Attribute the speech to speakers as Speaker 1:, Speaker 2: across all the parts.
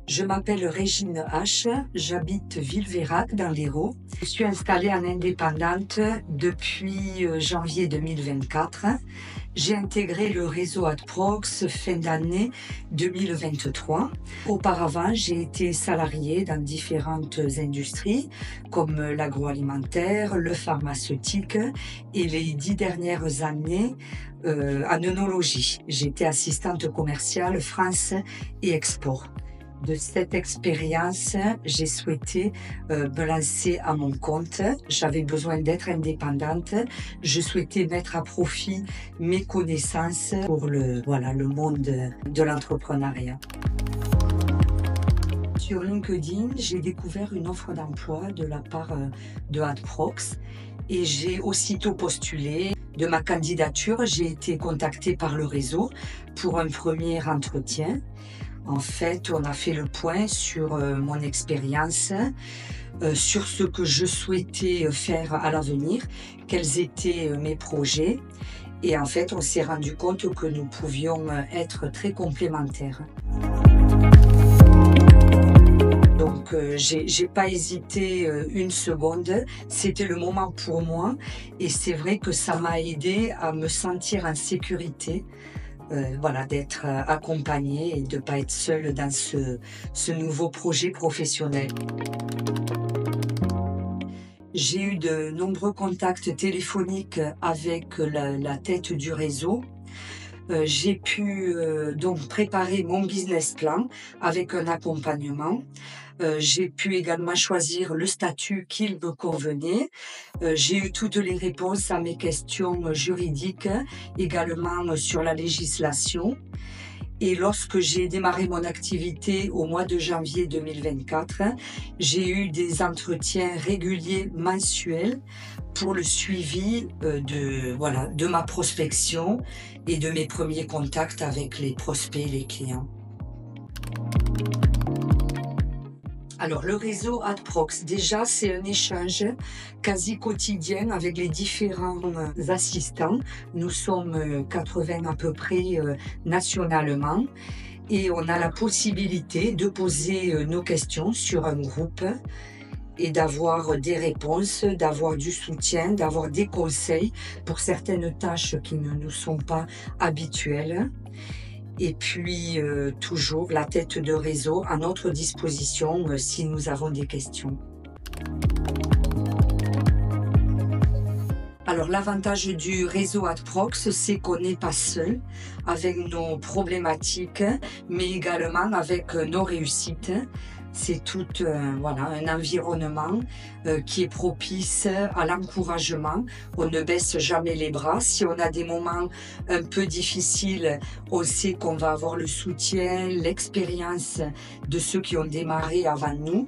Speaker 1: Je m'appelle Régine H, j'habite Villeveyrac dans l'Hérault. Je suis installée en indépendante depuis janvier 2024. J'ai intégré le réseau Adprox fin d'année 2023. Auparavant, j'ai été salariée dans différentes industries comme l'agroalimentaire, le pharmaceutique et les 10 dernières années en œnologie. J'étais assistante commerciale France et export. De cette expérience, j'ai souhaité me lancer à mon compte. J'avais besoin d'être indépendante. Je souhaitais mettre à profit mes connaissances pour le monde de l'entrepreneuriat. Sur LinkedIn, j'ai découvert une offre d'emploi de la part de Adprox et j'ai aussitôt postulé. De ma candidature, j'ai été contactée par le réseau pour un premier entretien. En fait, on a fait le point sur mon expérience, sur ce que je souhaitais faire à l'avenir, quels étaient mes projets. Et en fait, on s'est rendu compte que nous pouvions être très complémentaires. Donc, j'ai pas hésité une seconde. C'était le moment pour moi. Et c'est vrai que ça m'a aidé à me sentir en sécurité. D'être accompagnée et de ne pas être seule dans ce nouveau projet professionnel. J'ai eu de nombreux contacts téléphoniques avec la tête du réseau. J'ai pu donc préparer mon business plan avec un accompagnement. J'ai pu également choisir le statut qu'il me convenait. J'ai eu toutes les réponses à mes questions juridiques, également sur la législation. Et lorsque j'ai démarré mon activité au mois de janvier 2024, j'ai eu des entretiens réguliers mensuels pour le suivi de ma prospection et de mes premiers contacts avec les prospects et les clients. Alors, le réseau Adprox, déjà, c'est un échange quasi quotidien avec les différents assistants. Nous sommes 80 à peu près nationalement et on a la possibilité de poser nos questions sur un groupe et d'avoir des réponses, d'avoir du soutien, d'avoir des conseils pour certaines tâches qui ne nous sont pas habituelles. Et puis, toujours la tête de réseau à notre disposition si nous avons des questions. Alors, l'avantage du réseau Adprox, c'est qu'on n'est pas seul avec nos problématiques, mais également avec nos réussites. C'est tout un environnement qui est propice à l'encouragement. On ne baisse jamais les bras. Si on a des moments un peu difficiles, on sait qu'on va avoir le soutien, l'expérience de ceux qui ont démarré avant nous.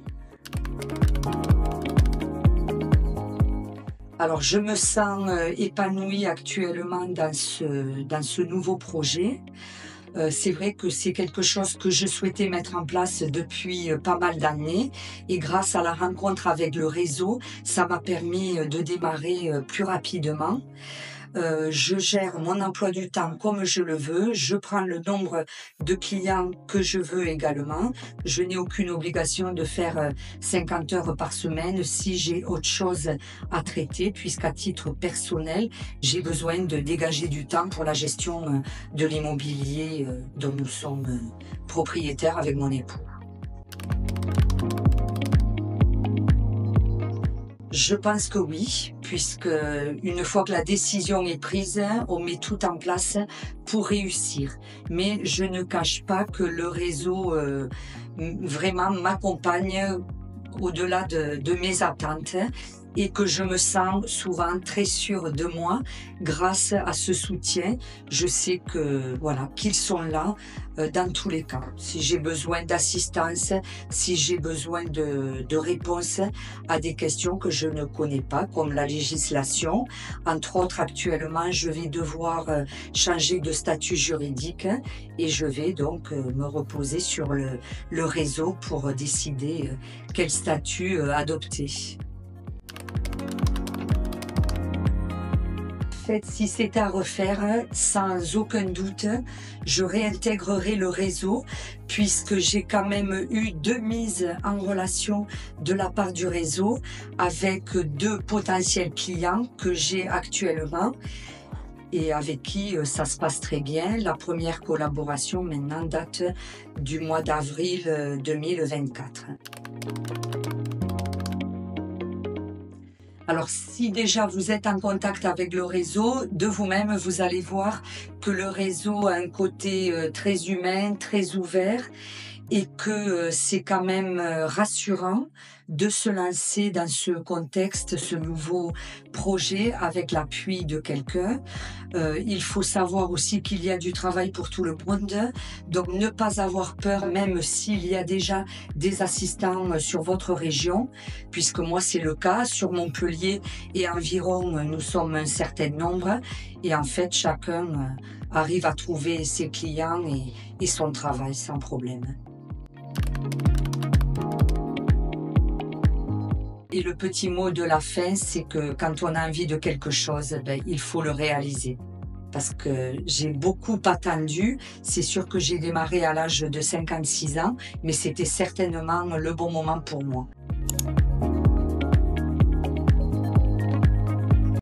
Speaker 1: Alors, je me sens épanouie actuellement dans ce nouveau projet. C'est vrai que c'est quelque chose que je souhaitais mettre en place depuis pas mal d'années et grâce à la rencontre avec le réseau, ça m'a permis de démarrer plus rapidement. Je gère mon emploi du temps comme je le veux, je prends le nombre de clients que je veux également. Je n'ai aucune obligation de faire 50 heures par semaine si j'ai autre chose à traiter, puisqu'à titre personnel, j'ai besoin de dégager du temps pour la gestion de l'immobilier dont nous sommes propriétaires avec mon époux. Je pense que oui, puisque une fois que la décision est prise, on met tout en place pour réussir. Mais je ne cache pas que le réseau vraiment m'accompagne au-delà de mes attentes et que je me sens souvent très sûre de moi grâce à ce soutien. Je sais que qu'ils sont là dans tous les cas. Si j'ai besoin d'assistance, si j'ai besoin de réponses à des questions que je ne connais pas, comme la législation. Entre autres, actuellement, je vais devoir changer de statut juridique et je vais donc me reposer sur le réseau pour décider quel statut adopter. fait, si c'était à refaire, sans aucun doute, je réintégrerai le réseau puisque j'ai quand même eu 2 mises en relation de la part du réseau avec 2 potentiels clients que j'ai actuellement et avec qui ça se passe très bien. La première collaboration maintenant date du mois d'avril 2024. Alors, si déjà vous êtes en contact avec le réseau, de vous-même, vous allez voir que le réseau a un côté très humain, très ouvert et que c'est quand même rassurant de se lancer dans ce contexte, ce nouveau projet avec l'appui de quelqu'un. Il faut savoir aussi qu'il y a du travail pour tout le monde, donc ne pas avoir peur même s'il y a déjà des assistants sur votre région, puisque moi c'est le cas, sur Montpellier et environ nous sommes un certain nombre et en fait chacun arrive à trouver ses clients et son travail sans problème. Et le petit mot de la fin, c'est que quand on a envie de quelque chose, il faut le réaliser. Parce que j'ai beaucoup attendu. C'est sûr que j'ai démarré à l'âge de 56 ans, mais c'était certainement le bon moment pour moi.